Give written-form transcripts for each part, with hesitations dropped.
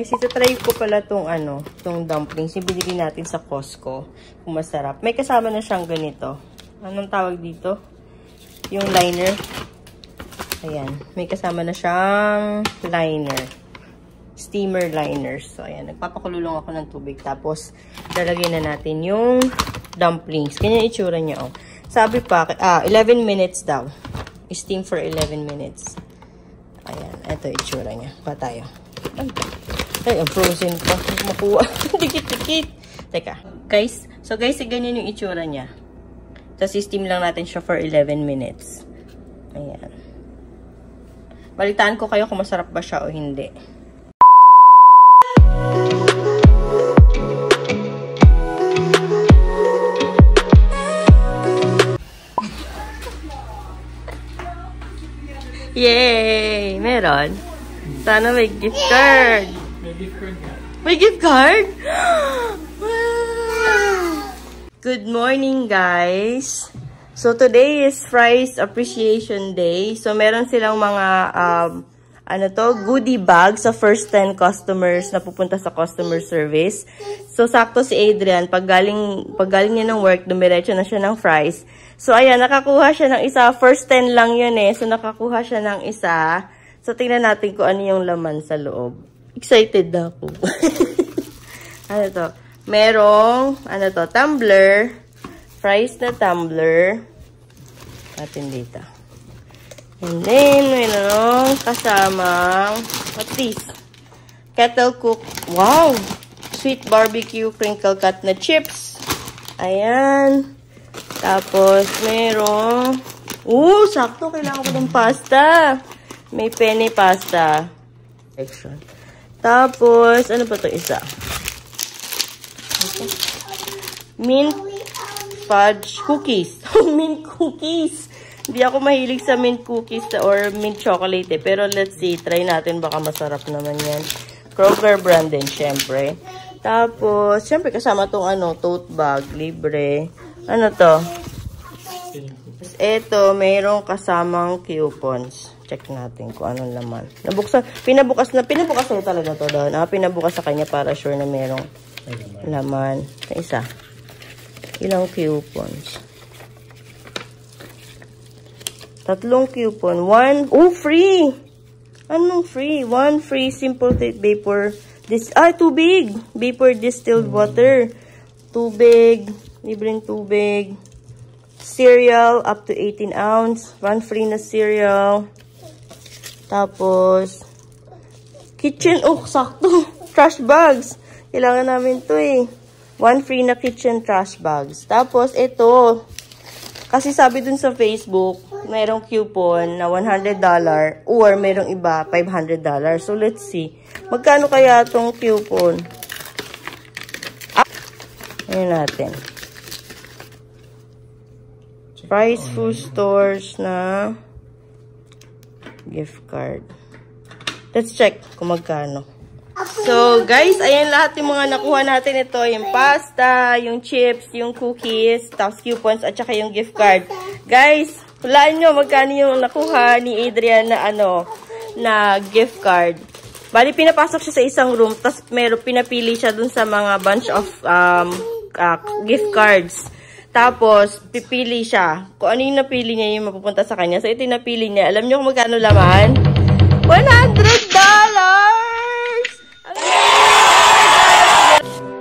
Guys, itatry ko pala tong tong dumplings. Yung binili natin sa Costco. Kung masarap. May kasama na siyang ganito. Anong tawag dito? Yung liner. Ayan. May kasama na siyang liner. Steamer liners. So, ayan. Nagpapakululong ako ng tubig. Tapos, lalagyan na natin yung dumplings. Ganyan itsura niya, oh. Sabi pa, 11 minutes daw. Steam for 11 minutes. Ayan. Ito itsura niya. Pa tayo. Ay, ang frozen pa. Makuha. Dikit-dikit. Teka. Guys, so guys, ganyan yung itsura niya. Tapos, steam lang natin siya for 11 minutes. Ayan. Balitaan ko kayo kung masarap ba siya o hindi. Yay! Meron. Sana may gift card. May gift card nga. May gift card? Wow! Good morning, guys. So, today is Fry's Appreciation Day. So, meron silang mga, goodie bag sa first 10 customers na pupunta sa customer service. So, sakto si Adrian, pag galing niya ng work, dumiretso na siya ng Fry's. So, ayan, nakakuha siya ng isa. First 10 lang yun eh. So, nakakuha siya ng isa. So, tingnan natin kung ano yung laman sa loob. Excited na ako. Ano to? Merong, tumbler. Fry's na tumbler. Natin dito. And then, mayroong kasamang, what this? Kettle cook. Wow! Sweet barbecue crinkle cut na chips. Ayan. Tapos, merong, sakto. Kailangan ko ng pasta. May penne pasta. Section. Tapos, ano pa ito isa? Okay. Mint fudge cookies. Mint cookies. Hindi ako mahilig sa mint cookies or mint chocolate eh. Pero let's see. Try natin. Baka masarap naman yan. Kroger brand din, syempre. Tapos, syempre kasama tong tote bag. Libre. Ano to? Ito, mayroong kasamang coupons. Check natin kung anong laman. Pinabukas na talaga to doon. Pinabukas sa kanya para sure na mayroong laman. Isa. Ilang coupons? 3 coupon. 1, free! Anong free? 1 free simple vapor. Tubig! Vapor distilled water. Tubig. Libreng tubig. Cereal up to 18 ounce. 1 free na cereal. Tapos, kitchen, sakto. Trash bags. Kailangan namin to eh. 1 free na kitchen trash bags. Tapos, ito. Kasi sabi dun sa Facebook, mayroong coupon na $100 or mayroong iba, $500. So, let's see. Magkano kaya tong coupon? Ayun natin. Fry's Food Stores na gift card. Let's check kung magkano. So, guys, ayan lahat yung mga nakuha natin. Ito, yung pasta, yung chips, yung cookies, tapos coupons, at saka yung gift card. Guys, hulaan nyo magkano yung nakuha ni Adrian na na gift card. Bali, pinapasok siya sa isang room, tapos pinapili siya dun sa mga bunch of gift cards. Tapos, pipili siya. Kung ano yung napili niya, yung mapupunta sa kanya. So, ito yung napili niya. Alam niyo kung magkano laman? $100!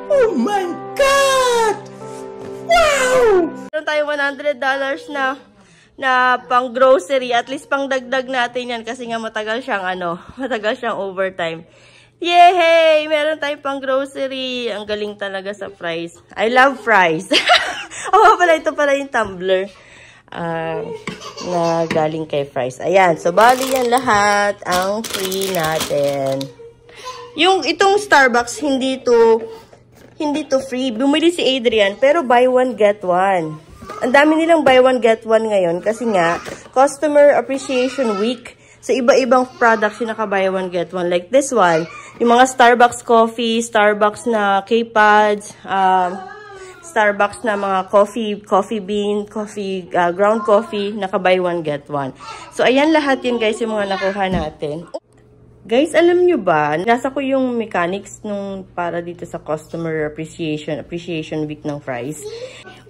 Oh my God! Wow! Meron tayo $100 na pang grocery. At least pang dagdag natin yan. Kasi nga matagal siyang overtime. Yay! Meron tayong pang grocery. Ang galing talaga sa Fry's. I love Fry's. Ito pala yung tumbler na galing kay Fry's. Ayan. So, bali yan lahat ang free natin. Itong Starbucks, hindi to free. Bumili si Adrian, pero buy one, get one. Ang dami nilang buy one, get one ngayon kasi nga, Customer Appreciation Week. So, iba-ibang products yung naka-buy one, get one. Like this one. Yung mga Starbucks coffee, Starbucks na K-Pads, Starbucks na mga coffee bean, ground coffee, naka-buy one, get one. So, ayan lahat yun guys, yung mga nakuha natin. Guys, alam nyo ba, nasa ko yung mechanics nung para dito sa customer appreciation week ng Fry's.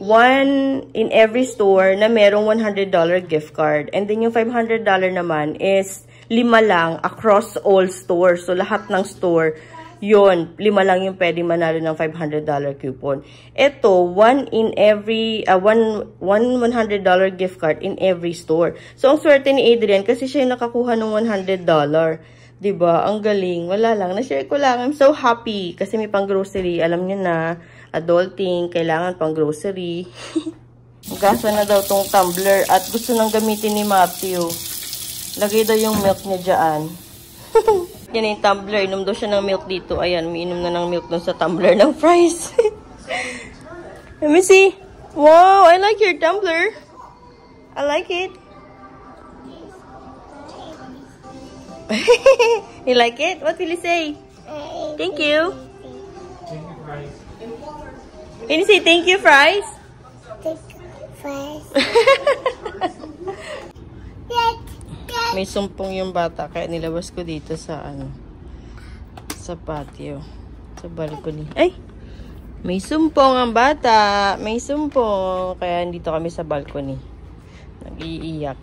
One in every store na merong $100 gift card. And then yung $500 naman is 5 lang across all stores. So lahat ng store, yun, 5 lang yung pwede manalo ng $500 coupon. Ito, one $100 gift card in every store. So ang swerte ni Adrian kasi siya yung nakakuha ng $100. Diba? Ang galing. Wala lang. Na-share ko lang. I'm so happy. Kasi may pang-grocery. Alam niyo na, adulting, kailangan pang-grocery. Gasa na daw tong tumbler. At gusto nang gamitin ni Matthew. Lagay daw yung milk niya dyan. Yan yung tumbler. Inom daw siya ng milk dito. Ayan, umiinom na ng milk dun sa tumbler ng Fry's. Let me see. Wow, I like your tumbler. I like it. You like it? What will you say? Thank you. Thank you, Fry's. Can you say thank you, Fry's? Thank you, Fry's. May sumpong yung bata kaya nilabas ko dito sa sa patio, sa balcony. Ay! May sumpong ang bata. May sumpong. Kaya dito kami sa balcony. Nag-iiyak.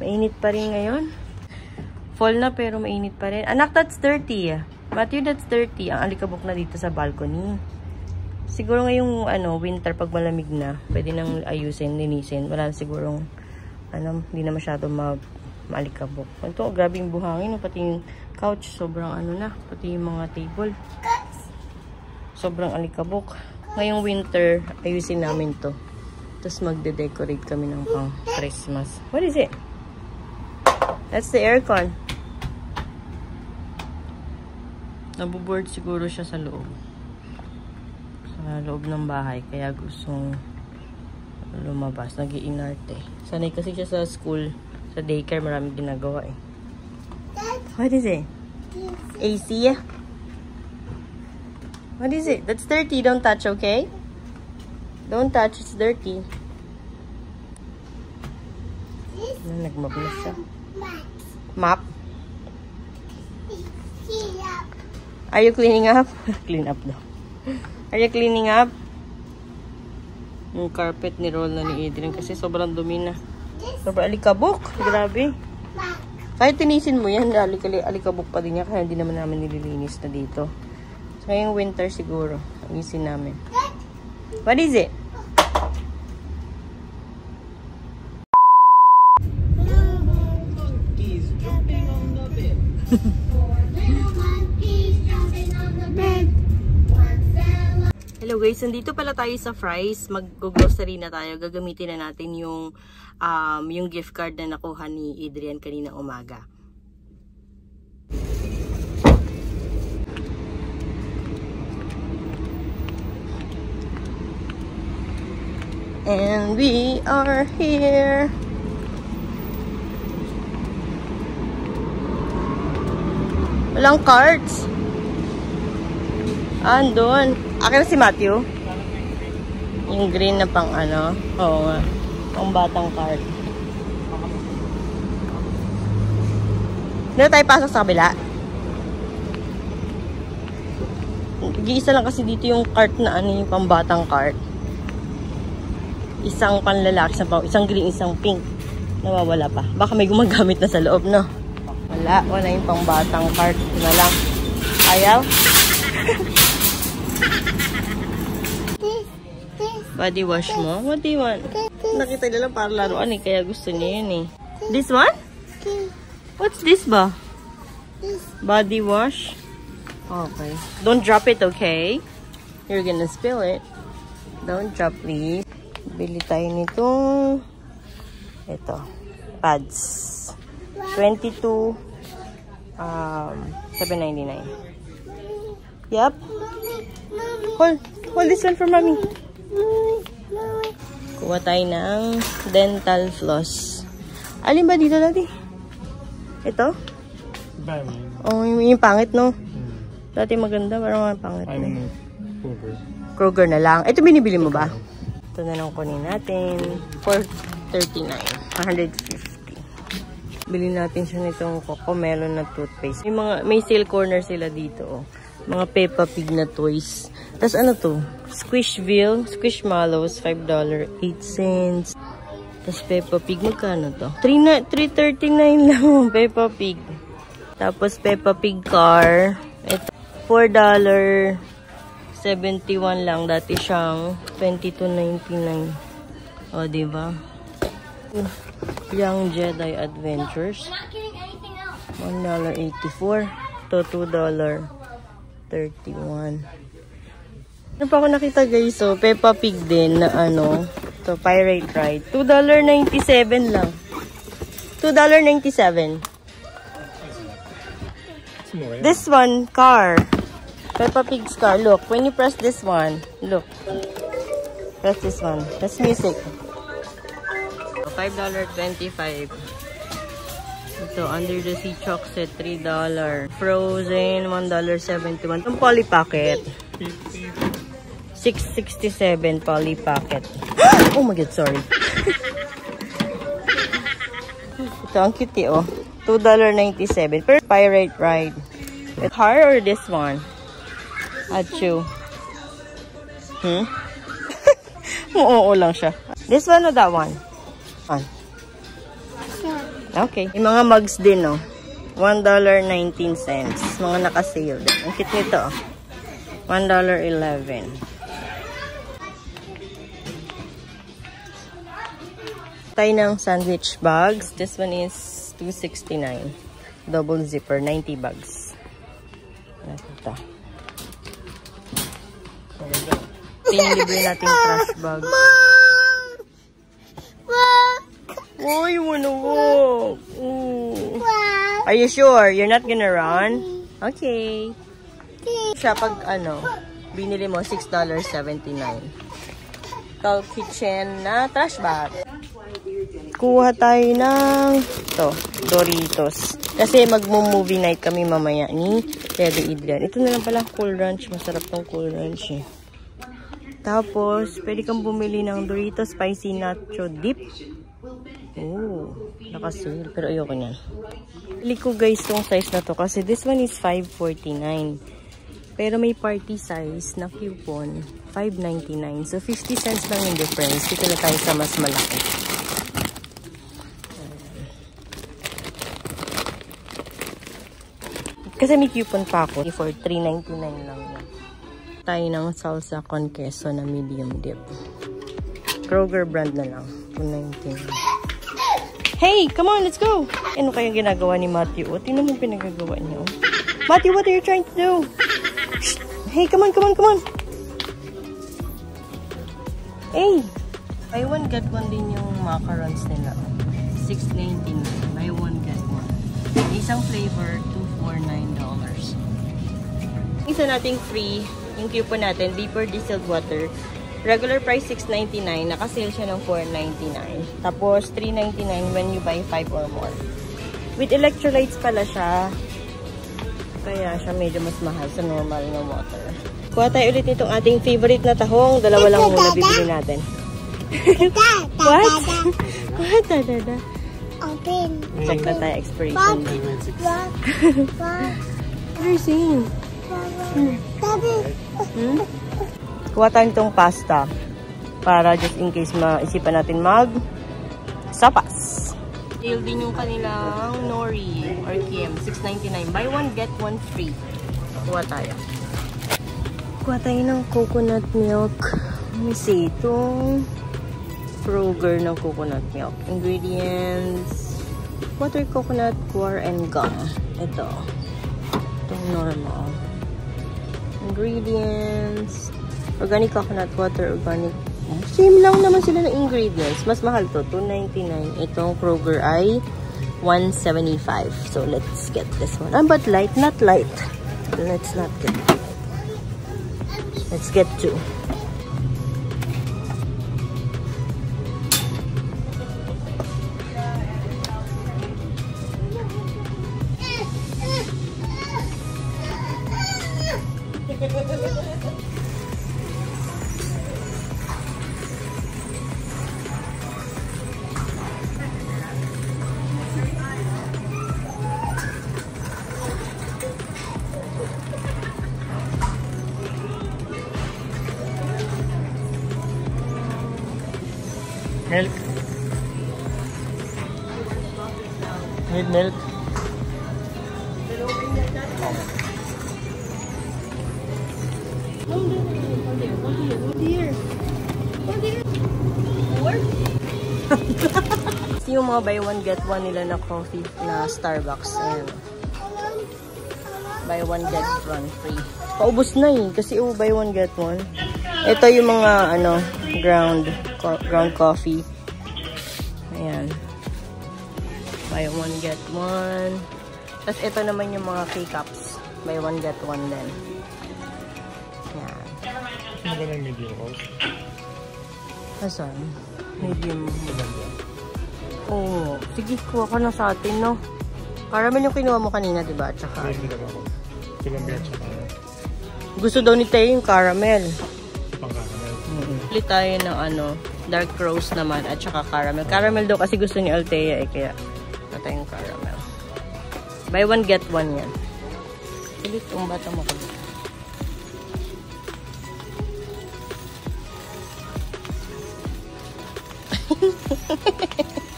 Mainit pa rin ngayon. Fall na pero mainit pa rin. Anak, that's dirty. Matthew, that's dirty. Ang alikabok na dito sa balcony. Siguro ngayong winter pag malamig na, pwede nang ayusin, linisin. Wala sigurong hindi na masyado maalikabok. Ito, grabe yung buhangin. Pati yung couch, sobrang na. Pati yung mga table. Sobrang alikabok. Ngayong winter, ayusin namin to. Tapos magde-decorate kami ng pang Christmas. What is it? That's the aircon. Nabuboard siguro siya sa loob. Sa loob ng bahay. Kaya gustong lumabas. Nag-iinarte. Sanay kasi siya sa school. Sa daycare, maraming ginagawa eh. What is it? AC? What is it? That's dirty. Don't touch, okay? Don't touch. It's dirty. Nagmap na siya. Map? Are you cleaning up? Clean up daw. Are you cleaning up? Yung carpet ni roll na ni Adrian kasi sobrang dumi na. Sobrang alikabok. Grabe. Kahit tinisin mo yan, alikabok pa din niya kaya hindi naman namin nililinis na dito. So, ngayong winter siguro, alisin namin. What is it? He's jumping on the bed. Hello guys, nandito pala tayo sa Fry's. Mag-grocery na tayo. Gagamitin na natin yung gift card na nakuha ni Adrian kanina umaga. And we are here. Walang cards. Andun. Akin na si Matthew. Yung green na pang Oo nga. Pang batang card. Hindi na tayo pasok sa kabila. Isa lang kasi dito yung cart na yung pang batang card. Isang panlalaki, isang green, isang pink. Nawawala pa. Baka may gumagamit na sa loob, no? Wala yung pang batang card. Ito na lang. Ayaw? Body wash mo? What do you want? Nakita nila para laruan eh. Kaya gusto niya yun eh. This one? What's this ba? Body wash? Okay. Don't drop it, okay? You're gonna spill it. Don't drop, please. Bili tayo nito. Ito. Pads. 22. $7.99. Yep. Hold this one for mommy. Kuha tayo ng dental floss. Alin ba dito dati? Ito? Oh, yung pangit, no? Dati maganda, parang pangit na. Kroger na lang. Ito binibili mo ba? Ito na lang kunin natin. $4.39. $150. Bili natin siya nitong Cocomelon na toothpaste. May sale corner sila dito. Oh. Mga Peppa Pig na toys. Tapos ano to? Squishville. Squishmallows. $5.08. Tapos Peppa Pig. Magkano to? $3.39 lang. Peppa Pig. Tapos Peppa Pig car. Ito. $4.71 lang. Dati siyang $22.99. O, diba? Young Jedi Adventures. $1.84 to $2.31. Ano pa ako nakita guys? So, Peppa Pig din na ano. To Pirate Ride. $2.97 lang. $2.97. This one, car. Peppa Pig's car. Look, when you press this one, look. Press this one. That's music. $5.25. Ito, Under the Sea Chalk Set, $3. Frozen, $1.71. Itong Polly Pocket. $6.67 Polly Pocket. Oh my God, sorry. Ito, ang cute oh. $2.97. Per Pirate Ride. The car or this one? Achoo. Oo lang siya. This one or that one? Okay. Yung mga mugs din, no? $1.19. Mga naka-sale din. Ang cute nito, oh. $1.11. Tayo ng sandwich bags. This one is $2.69. Double zipper, 90 bags. Ito. Pinilibre natin trash bag. Oh, you wanna walk? Ooh. Are you sure? You're not gonna run? Okay. Siya pag ano, binili mo $6.79. Tall Kitchen na trash bag. Kuha tayo ng ito, Doritos. Kasi magmo-movie night kami mamaya ni Teddy Adrian. Ito na lang pala, Cool Ranch. Masarap tong Cool Ranch eh. Tapos, pwede kang bumili ng Doritos Spicy Nacho Dip. Oh, naka-sale. Pero ayoko niyan. Pili ko guys tong size na to kasi this one is $5.49. Pero may party size na coupon, $5.99. So, 50 cents lang yung difference. Dito na tayo sa mas malaki. Kasi may coupon pa ako for $3.99 lang. Tayo ng salsa con queso na medium dip. Kroger brand na lang. $2.99. Hey, come on, let's go! Ano kayang ginagawa ni Matthew? O, tingnan mo yung pinagagawa niyo. Matthew, what are you trying to do? Shh. Hey, come on, come on, come on! Hey! Buy one, get one din yung macarons nila. $6.99. Buy one, get one. Isang flavor, $249. Isa nating free, yung coupon natin, Deeper Distilled Water. Regular price $6.99. Naka-sale siya ng $4.99. Tapos $3.99 when you buy 5 or more. With electrolytes pala siya. Kaya siya medyo mas mahal sa normal na water. Kuha tayo ulit nitong ating favorite na tahong. Dalawa lang muna bibili natin. What? What? Dada? Open. Check na tayo expiration. What are you saying? Kuha tayo itong pasta para just in case maisipan natin sapas. Deal din yung kanilang nori or Kim, $6.99. Buy one, get one free. Kuha tayo. Kuha tayo ng coconut milk. Let me see. Itong Kroger ng coconut milk. Ingredients. Water, coconut, coir, and gum. Ito. Itong normal. Ingredients. Organic coconut water, organic. Same lang naman sila ng ingredients. Mas mahal to, $2.99. Itong Kroger ay $1.75. So, let's get this one. But light, not light. Let's not get light. Let's get two. Milk. Need milk? Yung mga buy one get one nila na coffee na Starbucks. Ayan. Buy one get one free. Paubos na eh. Kasi buy one get one. Ito yung mga ano ground coffee. Ayan. Buy one get one. Tapos ito naman yung mga K-cups. Buy one get one din. Ayan. Ano ba yung medium roast? Asan? Medium. Oo. Sige, kuha ka na sa atin, no? Caramel yung kinuha mo kanina, diba? Tsaka. Hindi naman ako. Columbia tsaka. Gusto daw ni Tayo yung caramel. Pang caramel. Pili tayo ng ano, dark roast naman at tsaka caramel. Caramel daw kasi gusto ni Althea eh, kaya ito yung caramel. Buy one, get one yan. Pilit yung bata mo kami.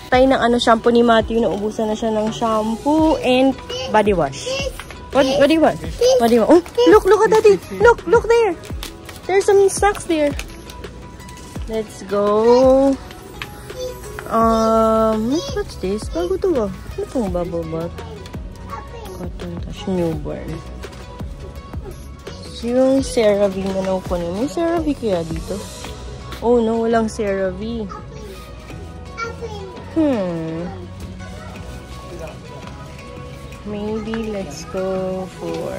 Tayo ng ano, shampoo ni Matthew. Naubusan na siya ng shampoo and body wash. What do you want? What do you want? Oh, look at daddy. Look there. There's some snacks there. Let's go. What's this? Bago to ba? Ano pong bubble bath? Cotton Touch Newborn. Yung CeraVe na nakukunin. May CeraVe kaya dito? Oh no, walang CeraVe. Maybe let's go for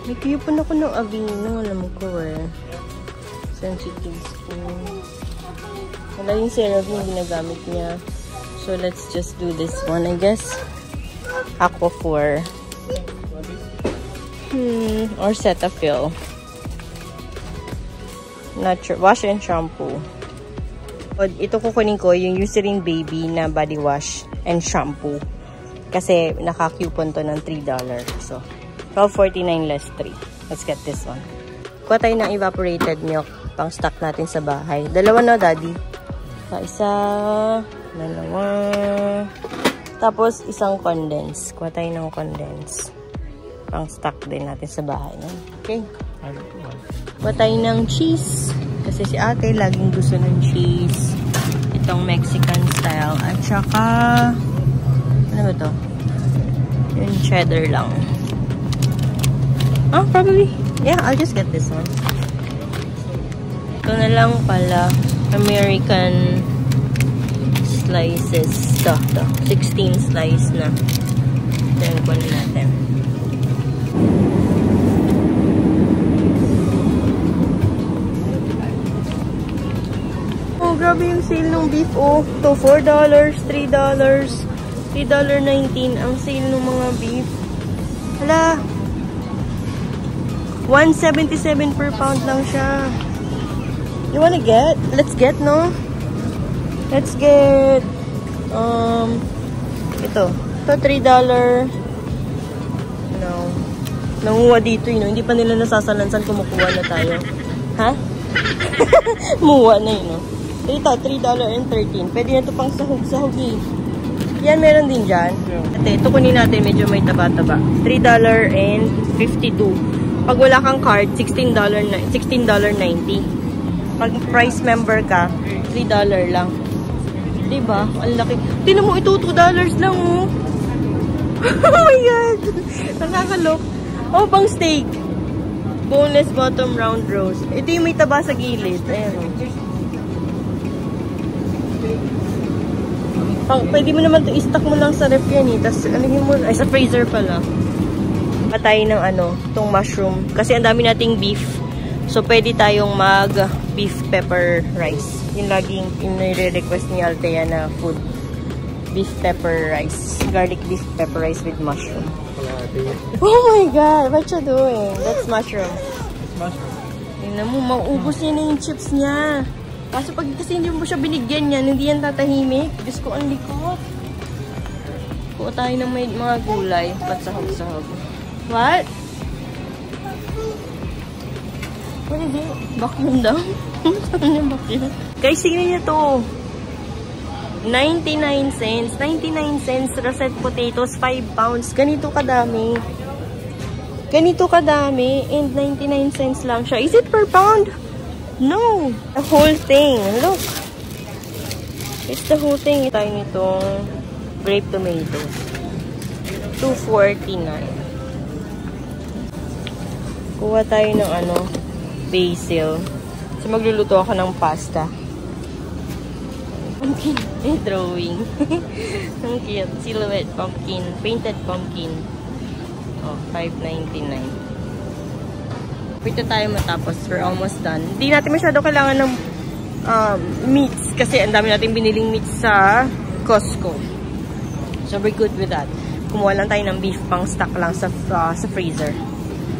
may kiyupon ako ng Aveeno. Alam mo ko eh. Sensitive skin. Wala yung CeraVe yung ginagamit niya. So let's just do this one, I guess. Aquaphor. Or Cetaphil. Wash and shampoo. Ito kukunin ko yung Eucerin Baby na body wash and shampoo. Kasi naka-coupon to ng $3. So, $12.49 less 3. Let's get this one. Kuha tayo ng evaporated milk pang stock natin sa bahay. Dalawa na, daddy. Isa, dalawa. Tapos, isang condense. Kuha tayo ng condense. Pang stock din natin sa bahay. Okay. Kuha tayo ng cheese. Kasi si ate laging gusto ng cheese. Itong Mexican style. At saka, ano ba to? Yung cheddar lang. Oh, probably. Yeah, I'll just get this one. Ito na lang pala. American slices. Ito. 16 slice na. Then, kunin natin. Grabe yung sale ng beef, oh. To $4, $3, $3.19 ang sale ng mga beef. Hala. $1.77 per pound lang siya. You wanna get? Let's get, no? Let's get ito. Ito $3. No. Nanguha dito, yun. Hindi pa nila nasasalansan, kumukuha na tayo. Ha? Muwa na yun, no? Ito, $3.13. Pwede na ito pang sahog-sahog eh. Yan, meron din dyan. Ate, ito kunin natin. Medyo may taba-taba. $3.52. Pag wala kang card, $16.90. Pag price member ka, $3 lang. Diba? Ang laki. Tingnan mo, ito $2 lang oh. Oh my God! Nakakalok. Oh, pang steak. Boneless bottom round roast. Ito yung may taba sa gilid. Ayan oh. Pwede mo naman ito i-stock mo lang sa ref yan eh. Tapos alagyan mo, ay sa freezer pala. Patay ng ano, itong mushroom. Kasi ang dami nating beef. So pwede tayong mag beef pepper rice. Yung laging in-request ni Althea na food. Beef pepper rice. Garlic beef pepper rice with mushroom. Oh my God! What you doing? That's mushroom. Mushroom. Tingnan mo, maubos niya na yung chips niya. Kaso pag kasi hindi mo siya binigyan yan, hindi yan tatahimik. Diyos ko, ang likot. Kuha tayo ng may mga gulay. Ba't sahog-sahog? What? Hindi. Vacuum daw. Vacuum. Guys, tingnan niyo to. 99 cents. 99 cents. Russet potatoes, 5 pounds. Ganito kadami. Ganito kadami. And 99 cents lang siya. Is it per pound? No. The whole thing. Look. It's the whole thing. Tayo nitong grape tomatoes. $2.49. Kuha tayo ng basil. So, magluluto ako ng pasta. Pumpkin. Drawing. Ang cute. Silhouette pumpkin. Painted pumpkin. Oh, $5.99. Pito tayo matapos. We're almost done. Hindi natin masyado kailangan ng meats. Kasi ang dami natin biniling meats sa Costco. So, we're good with that. Kumuha lang tayo ng beef pang stock lang sa freezer.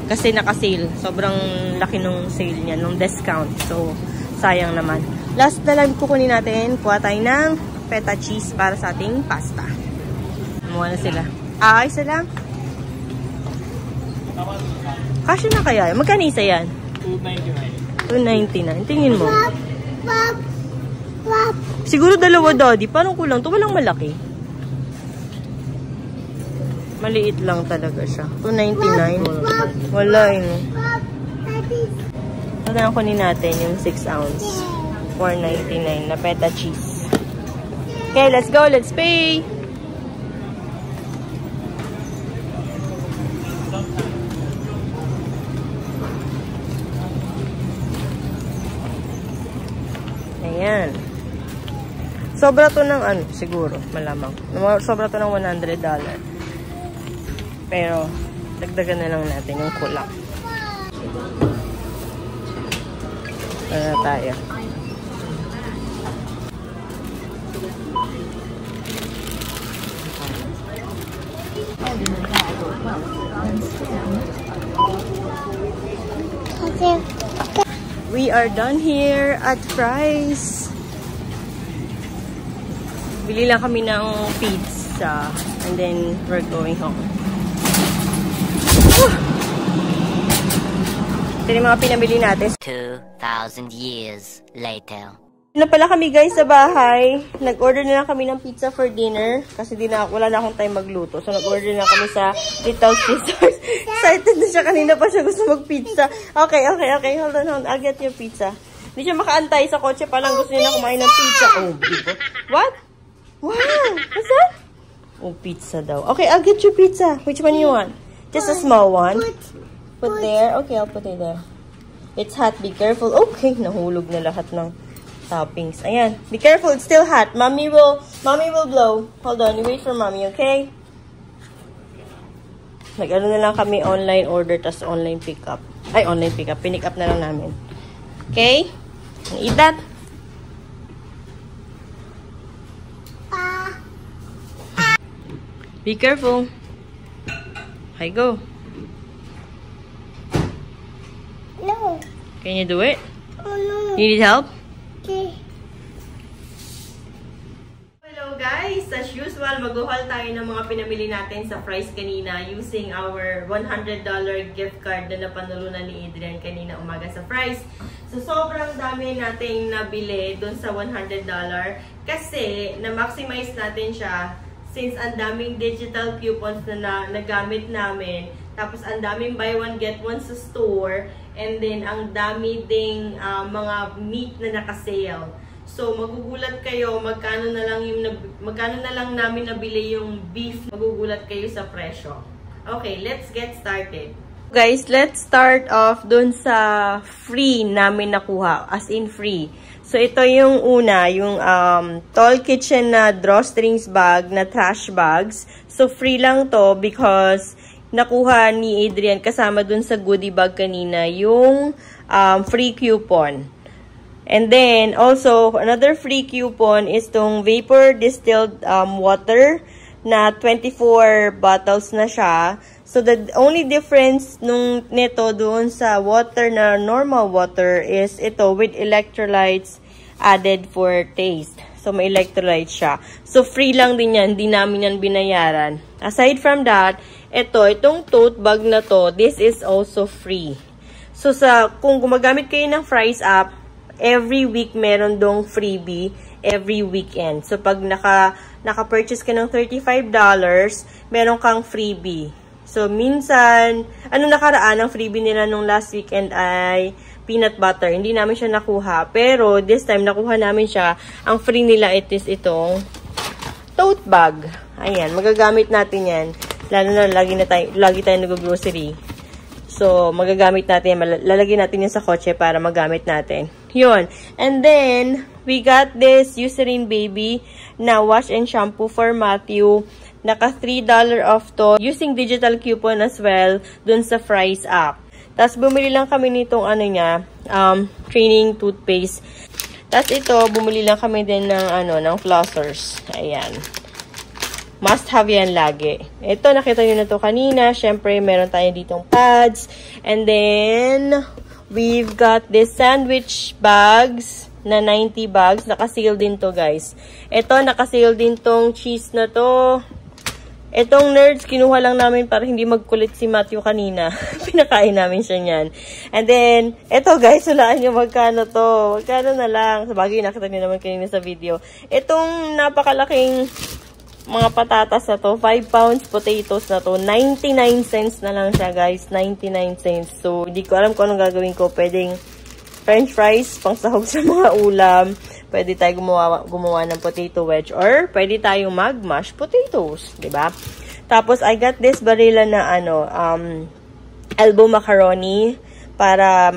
Kasi naka-sale. Sobrang laki nung sale niya, nung discount. So, sayang naman. Last na lang kukunin natin. Kuha tayo ng feta cheese para sa ating pasta. Kumuha na sila. Isa lang. Kasya na kaya? Magkano isa yan? $2.99. Tingin mo. Siguro dalawa, Daddy. Parang kulang. Ito walang malaki. Maliit lang talaga siya. $2.99. Wala yun. Ito na kunin natin yung 6 ounce. $4.99 na feta cheese. Okay, let's go. Let's pay. Ayan. Sobra to ng siguro, malamang. Sobra to ng $100. Pero, dagdagan na lang natin yung kulang. Ano tayo? We are done here at Fry's. Bili lang kami ng pizza and then we're going home. Ito yung mga pinabili natin. 2,000 years later. Na pala kami guys sa bahay. Nag-order na lang kami ng pizza for dinner. Kasi wala na akong time magluto. So nag-order na kami sa Little Caesars. Excited na siya. Kanina pa siya gusto mag-pizza. Okay. Hold on. I'll get you pizza. Hindi siya makaantay sa kotse pa lang. Gusto niya na kumain ng pizza. Oh, bibo. What? Wow! What's that? Oh, pizza daw. Okay, I'll get you pizza. Which one you want? Just a small one. Put there. Okay, I'll put it there. It's hot. Be careful. Okay, nahulog na lahat ng toppings. Ayan. Be careful. It's still hot. Mommy will blow. Hold on. You wait for mommy, okay? Nag-ano na lang kami online order tas online pickup. Ay, online pickup. Pinick up na lang namin. Okay? Eat that. Be careful. Hi, go. No. Can you do it? Oh, no. You need help? Okay. Hello guys! As usual, mag-haul tayo ng mga pinamili natin sa Fry's kanina using our $100 gift card na napanalunan ni Adrian kanina umaga sa Fry's. So, sobrang dami nating nabili dun sa $100 kasi na-maximize natin siya since ang daming digital coupons na nagamit namin. Tapos, ang daming buy one, get one sa store. And then, ang dami ding mga meat na naka-sale. So, magugulat kayo magkano na lang namin nabili yung beef. Magugulat kayo sa presyo. Okay, let's get started. Guys, let's start off dun sa free namin nakuha. As in free. So, ito yung una, yung Tall Kitchen na drawstrings bag na trash bags. So, free lang to because nakuha ni Adrian kasama dun sa goodie bag kanina yung free coupon. And then, also, another free coupon is tong vapor distilled water na 24 bottles na siya. So, the only difference nito doon sa water na normal water is ito with electrolytes added for taste. So, may electrolytes siya. So, free lang din yan. Hindi namin yan binayaran. Aside from that, itong tote bag na to, this is also free. So, kung gumagamit kayo ng Fries app, every week meron dong freebie every weekend. So, pag naka-purchase ka ng $35, meron kang freebie. So, minsan, nakaraan, ang freebie nila nung last weekend ay peanut butter. Hindi namin siya nakuha. Pero, this time, nakuha namin siya. Ang free nila is itong tote bag. Ayan, magagamit natin yan. Lalo na, lagi tayo nag-grocery. So, magagamit natin yan. Lalagyan natin yan sa kotse para magamit natin. Yun. And then, we got this Eucerin Baby na wash and shampoo for Matthew. Naka $3 off to. Using digital coupon as well dun sa Fries app. Tapos, bumili lang kami nitong training toothpaste. Tapos, ito, bumili lang kami din ng flossers. Ayan. Must have yan lagi. Ito, nakita nyo na to kanina. Siyempre, meron tayo ditong pads. And then, we've got this sandwich bags na 90 bags. Naka-seal din to, guys. Ito, naka-seal din tong cheese na to. Itong Nerds, kinuha lang namin para hindi magkulit si Matthew kanina. Pinakain namin siya niyan. And then, ito guys, hulaan nyo magkano to. Magkano na lang. Sabagay, nakita nyo naman kanina sa video. Itong napakalaking mga patatas na to, 5 pounds potatoes na to, 99 cents na lang siya guys, 99 cents. So, hindi ko alam kung anong gagawin ko. Pwedeng french fries, pang sahog sa mga ulam. Pwede tayo gumawa ng potato wedge, or pwede tayong mag-mash potatoes, diba? Tapos, I got this barila na elbow macaroni para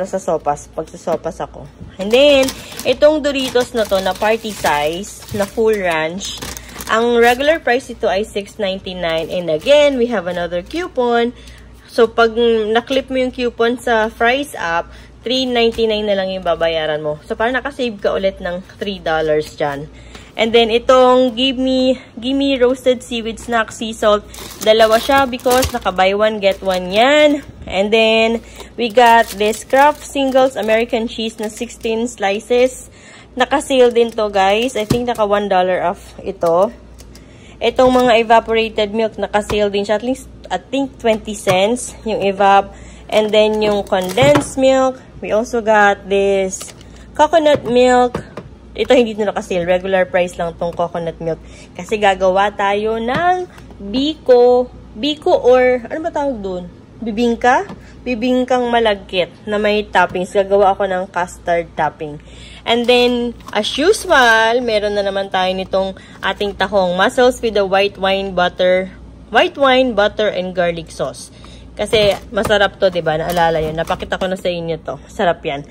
sa sopas, pag sa sopas ako. And then, itong Doritos na to, na party size, na full ranch, ang regular price ito ay $6.99. And again, we have another coupon. So, pag na-clip mo yung coupon sa Fries app, $3.99 na lang yung babayaran mo. So, parang nakasave ka ulit ng $3 dyan. And then, itong Gimme Roasted Seaweed Snack Sea Salt. Dalawa siya because naka-buy one, get one yan. And then, we got this Kraft Singles American Cheese na 16 slices. Naka-sale din to, guys. I think naka $1 off ito. Itong mga evaporated milk, naka-sale din siya. At least, I think 20 cents yung evap. And then, yung condensed milk. We also got this coconut milk. Ito hindi na naka-sale. Regular price lang tong coconut milk. Kasi gagawa tayo ng biko. Biko or, ano ba tawag dun? Bibingka? Bibingkang malagkit na may toppings. Gagawa ako ng custard topping. And then, as usual, meron na naman tayo nitong ating tahong mussels with the white wine, butter, and garlic sauce. Kasi, masarap to, diba? Naalala yun. Napakita ko na sa inyo to. Sarap yan.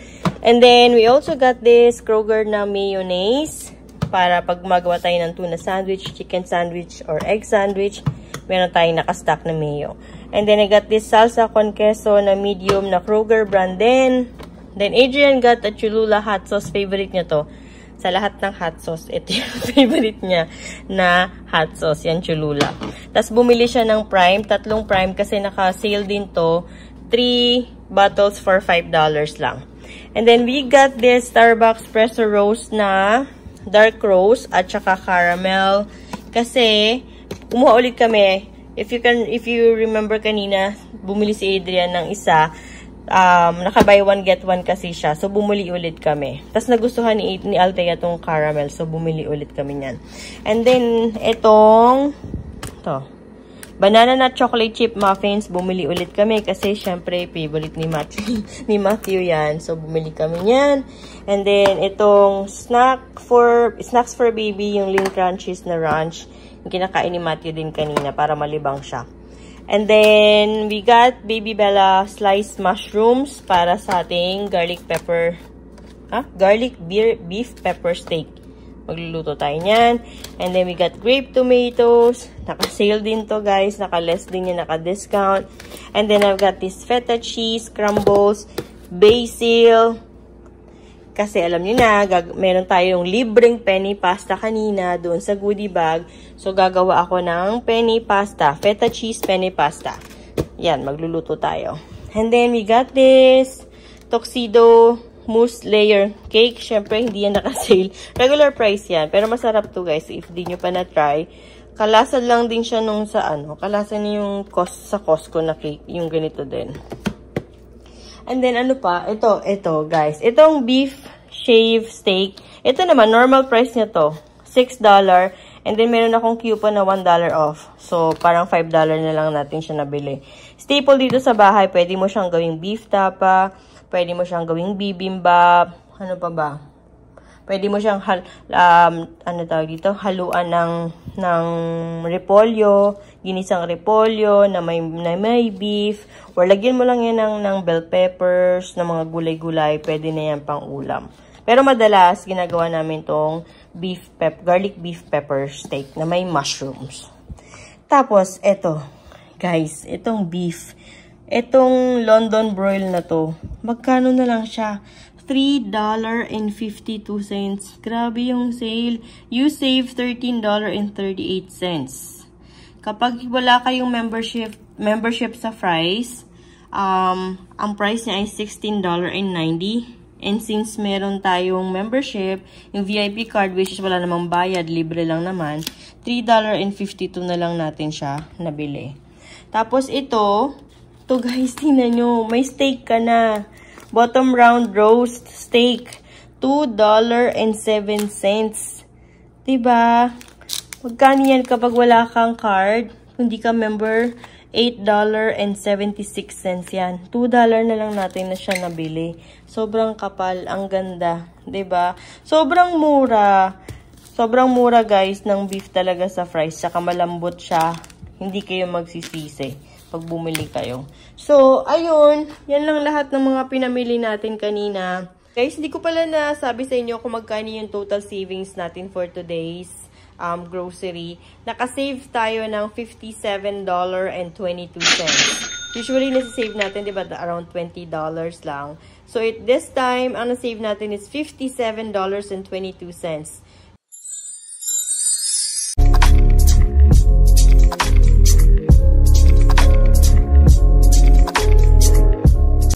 And then, we also got this Kroger na mayonnaise para pag magawa tayo ng tuna sandwich, chicken sandwich, or egg sandwich, meron tayong nakastock na mayo. And then, I got this salsa con queso na medium na Kroger brand din. Then, Adrian got a Cholula hot sauce. Favorite niya to. Sa lahat ng hot sauce, ito yung favorite niya na hot sauce. Yan, Cholula. Tapos, bumili siya ng Prime. 3 Prime kasi naka-sale din to. 3 bottles for $5 lang. And then, we got this Starbucks Espresso Roast na dark roast at saka caramel. Kasi, kumuha ulit kami. If you remember kanina, bumili si Adrian ng isa. Naka-buy one, get one kasi siya. So, bumili ulit kami. Tapos, nagustuhan ni Althea itong caramel. So, bumili ulit kami niyan. And then, banana nut chocolate chip muffins. Bumili ulit kami kasi, syempre, favorite ni Matthew yan. So, bumili kami niyan. And then, itong snacks for baby, yung Lean Crunchies na ranch. Yung kinakain ni Matthew din kanina para malibang siya. And then, we got Baby Bella sliced mushrooms para sa ating garlic beef pepper steak. Magluluto tayo niyan. And then, we got grape tomatoes. Naka-sale din to, guys. Naka-less din yan, naka-discount. And then, I've got this feta cheese, crumbles, basil. Kasi alam niyo na, meron tayong libreng penny pasta kanina doon sa goodie bag. So, gagawa ako ng penny pasta. Feta cheese penny pasta. Yan, magluluto tayo. And then, we got this tuxedo mousse layer cake. Siyempre, hindi yan naka-sale. Regular price yan. Pero masarap to, guys. If di nyo pa na-try. Kalasan lang din siya nung sa kalasan yung sa Costco na cake. Yung ganito din. And then, ano pa? Ito, guys. Itong beef shave steak. Ito naman, normal price niya to. $6. And then, meron akong coupon na $1 off. So, parang $5 na lang natin siya nabili. Staple dito sa bahay, pwede mo siyang gawing beef tapa, pwede mo siyang gawing bibimbap, ano pa ba? Pwede mo siyang, haluan ng repolyo, ginisang repolyo na may beef, or lagyan mo lang yan ng bell peppers, ng mga gulay-gulay, pwede na yan pang ulam. Pero madalas, ginagawa namin tong garlic beef pepper steak na may mushrooms. Tapos, eto, guys, itong beef, itong London broil na to, magkano na lang siya? $3.52. Grabe yung sale. You save $13.38. Kapag wala kayong membership sa Fry's, ang price niya ay $16.90. And since meron tayong membership, yung VIP card, which is wala namang bayad, libre lang naman, $3.52 na lang natin siya nabili. Tapos ito guys, tingnan nyo, may steak ka na. Bottom round roast steak, $2.07. Diba? Magkano yan kapag wala kang card? Kung di ka member, $8.76 yan. $2 na lang natin na siya nabili. Sobrang kapal, ang ganda. Diba? Sobrang mura. Sobrang mura guys ng beef talaga sa Fry's. Saka malambot siya. Hindi kayo magsisisi pag bumili kayo. So, ayun. Yan lang lahat ng mga pinamili natin kanina. Guys, hindi ko pala nasabi sa inyo kung magkano yung total savings natin for today's grocery. Nakasave tayo ng $57.22. Usually, nasa-save natin, diba, around $20 lang. So, this time, ang na-save natin is $57.22.